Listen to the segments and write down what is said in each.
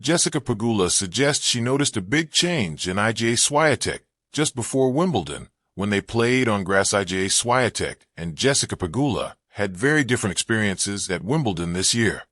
Jessica Pegula suggests she noticed a big change in Iga Swiatek just before Wimbledon when they played on grass. Iga Swiatek and Jessica Pegula had very different experiences at Wimbledon this year.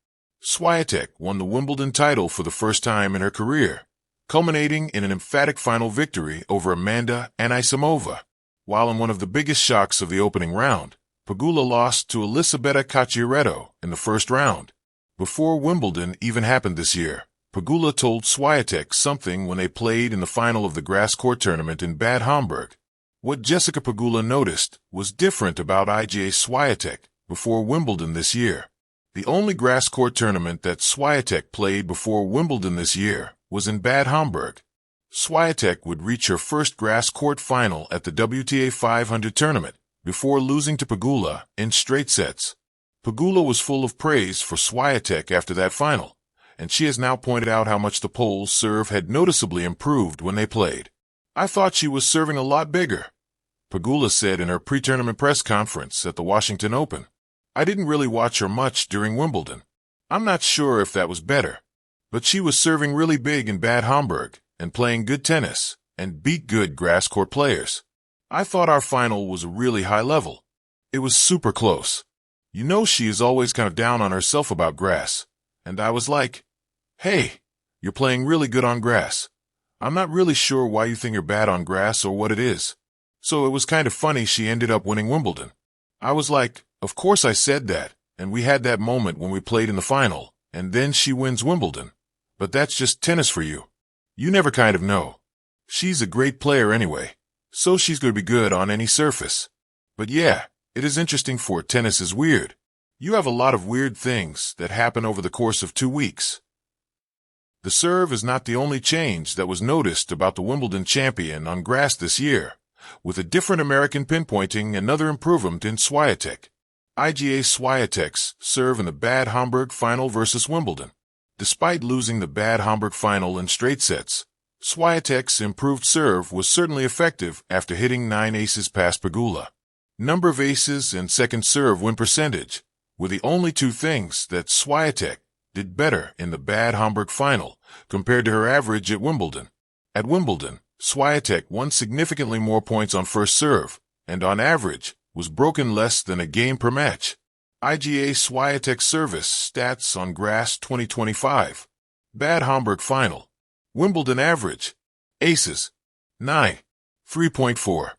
Swiatek won the Wimbledon title for the first time in her career, culminating in an emphatic final victory over Amanda Anisimova, while in one of the biggest shocks of the opening round, Pegula lost to Elisabetta Cacciaretto in the first round. Before Wimbledon even happened this year, Pegula told Swiatek something when they played in the final of the grass court tournament in Bad Homburg. What Jessica Pegula noticed was different about Iga Swiatek before Wimbledon this year. The only grass court tournament that Swiatek played before Wimbledon this year was in Bad Homburg. Swiatek would reach her first grass court final at the WTA 500 tournament before losing to Pegula in straight sets. Pegula was full of praise for Swiatek after that final, and she has now pointed out how much the Pole's serve had noticeably improved when they played. "I thought she was serving a lot bigger," Pegula said in her pre-tournament press conference at the Washington Open. "I didn't really watch her much during Wimbledon. I'm not sure if that was better, but she was serving really big in Bad Homburg and playing good tennis and beat good grass court players. I thought our final was a really high level. It was super close. You know, she is always kind of down on herself about grass, and I was like, hey, you're playing really good on grass. I'm not really sure why you think you're bad on grass or what it is." So it was kind of funny she ended up winning Wimbledon. I was like, of course I said that, and we had that moment when we played in the final, and then she wins Wimbledon. But that's just tennis for you. You never kind of know. She's a great player anyway, so she's going to be good on any surface. But yeah, it is interesting for tennis is weird. You have a lot of weird things that happen over the course of 2 weeks. The serve is not the only change that was noticed about the Wimbledon champion on grass this year, with a different American pinpointing another improvement in Swiatek. Iga Swiatek's serve in the Bad Homburg final versus Wimbledon. Despite losing the Bad Homburg final in straight sets, Swiatek's improved serve was certainly effective after hitting 9 aces past Pegula. Number of aces and second serve win percentage were the only two things that Swiatek did better in the Bad Homburg final compared to her average at Wimbledon. At Wimbledon, Swiatek won significantly more points on first serve, and on average, was broken less than a game per match. Iga Swiatek service stats on grass 2025. Bad Homburg final. Wimbledon average. Aces. 9. 3.4.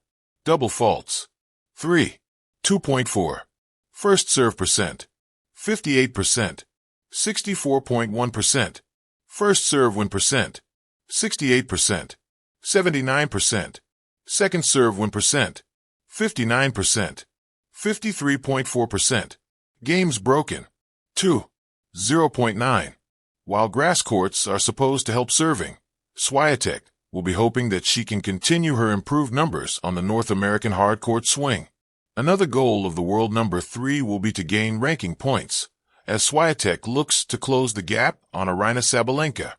Double faults. 3. 2.4. First serve percent. 58%. 64.1%. First serve win percent. 68%. 79%. Second serve win percent. 59%. 53.4%. Games broken. 2. 0.9. While grass courts are supposed to help serving, Swiatek will be hoping that she can continue her improved numbers on the North American hard court swing. Another goal of the world number 3 will be to gain ranking points, as Swiatek looks to close the gap on Aryna Sabalenka.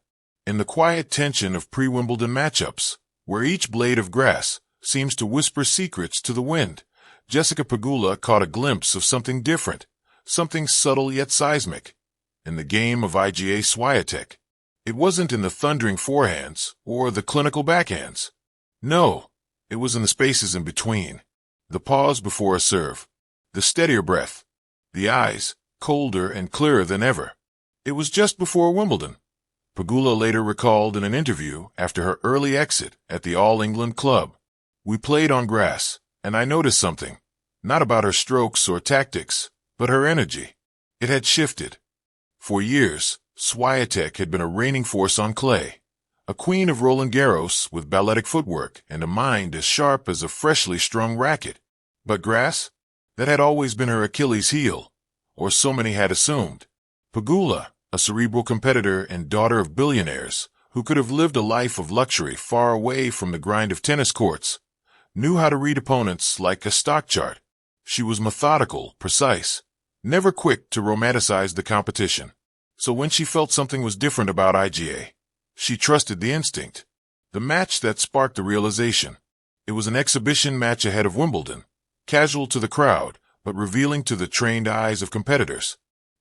In the quiet tension of pre-Wimbledon matchups, where each blade of grass seems to whisper secrets to the wind, Jessica Pegula caught a glimpse of something different, something subtle yet seismic, in the game of Iga Swiatek. It wasn't in the thundering forehands or the clinical backhands. No, it was in the spaces in between. The pause before a serve. The steadier breath. The eyes, colder and clearer than ever. It was just before Wimbledon. Pegula later recalled in an interview after her early exit at the All England Club. "We played on grass, and I noticed something. Not about her strokes or tactics, but her energy. It had shifted. For years, Swiatek had been a reigning force on clay, a queen of Roland Garros with balletic footwork and a mind as sharp as a freshly strung racket. But grass? That had always been her Achilles heel, or so many had assumed. Pegula, a cerebral competitor and daughter of billionaires who could have lived a life of luxury far away from the grind of tennis courts, knew how to read opponents like a stock chart. She was methodical, precise, never quick to romanticize the competition. So when she felt something was different about Iga, she trusted the instinct. The match that sparked the realization. It was an exhibition match ahead of Wimbledon, casual to the crowd, but revealing to the trained eyes of competitors.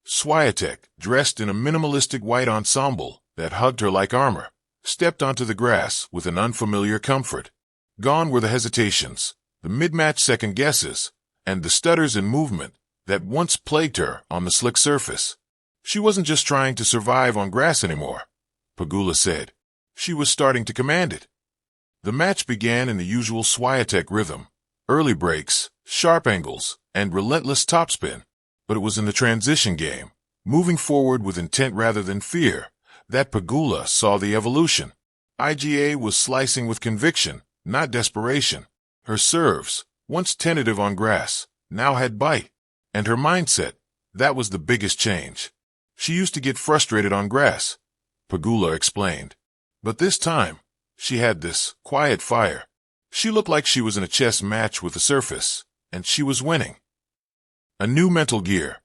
Swiatek, dressed in a minimalistic white ensemble, that hugged her like armor, stepped onto the grass with an unfamiliar comfort. Gone were the hesitations, the mid-match second guesses, and the stutters in movement that once plagued her on the slick surface. She wasn't just trying to survive on grass anymore, Pegula said. She was starting to command it. The match began in the usual Swiatek rhythm, early breaks, sharp angles, and relentless topspin. But it was in the transition game, moving forward with intent rather than fear, that Pegula saw the evolution. Iga was slicing with conviction, not desperation. Her serves, once tentative on grass, now had bite. And her mindset, that was the biggest change. She used to get frustrated on grass, Pegula explained. But this time, she had this quiet fire. She looked like she was in a chess match with the surface, and she was winning. A new mental gear.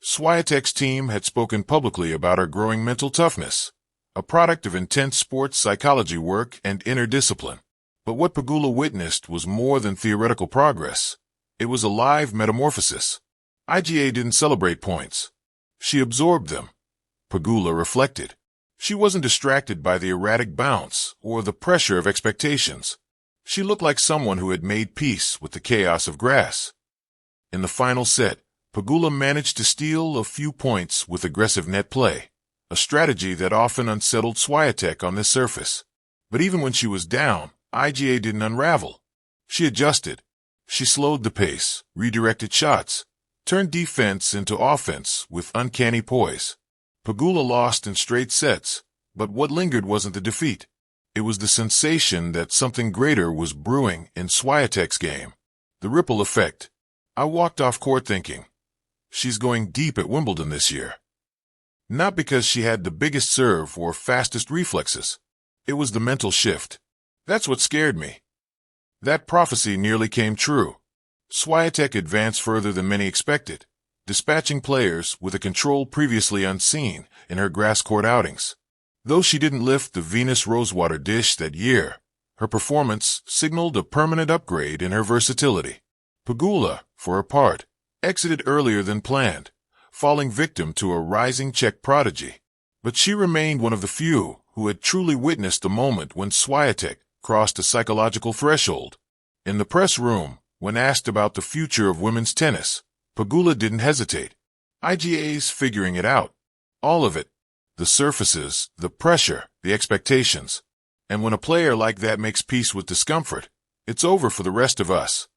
Swiatek's team had spoken publicly about her growing mental toughness, a product of intense sports psychology work and inner discipline. But what Pegula witnessed was more than theoretical progress. It was a live metamorphosis. Iga didn't celebrate points. She absorbed them. Pegula reflected. She wasn't distracted by the erratic bounce or the pressure of expectations. She looked like someone who had made peace with the chaos of grass. In the final set, Pegula managed to steal a few points with aggressive net play, a strategy that often unsettled Swiatek on this surface. But even when she was down, Iga didn't unravel. She adjusted. She slowed the pace, redirected shots, turned defense into offense with uncanny poise. Pegula lost in straight sets, but what lingered wasn't the defeat. It was the sensation that something greater was brewing in Swiatek's game. The ripple effect. I walked off court thinking, she's going deep at Wimbledon this year. Not because she had the biggest serve or fastest reflexes. It was the mental shift. That's what scared me. That prophecy nearly came true. Swiatek advanced further than many expected, dispatching players with a control previously unseen in her grass court outings. Though she didn't lift the Venus Rosewater dish that year, her performance signaled a permanent upgrade in her versatility. Pegula, for her part, exited earlier than planned, falling victim to a rising Czech prodigy. But she remained one of the few who had truly witnessed a moment when Swiatek crossed a psychological threshold. In the press room, when asked about the future of women's tennis, Pegula didn't hesitate. Iga's figuring it out. All of it. The surfaces, the pressure, the expectations. And when a player like that makes peace with discomfort, it's over for the rest of us.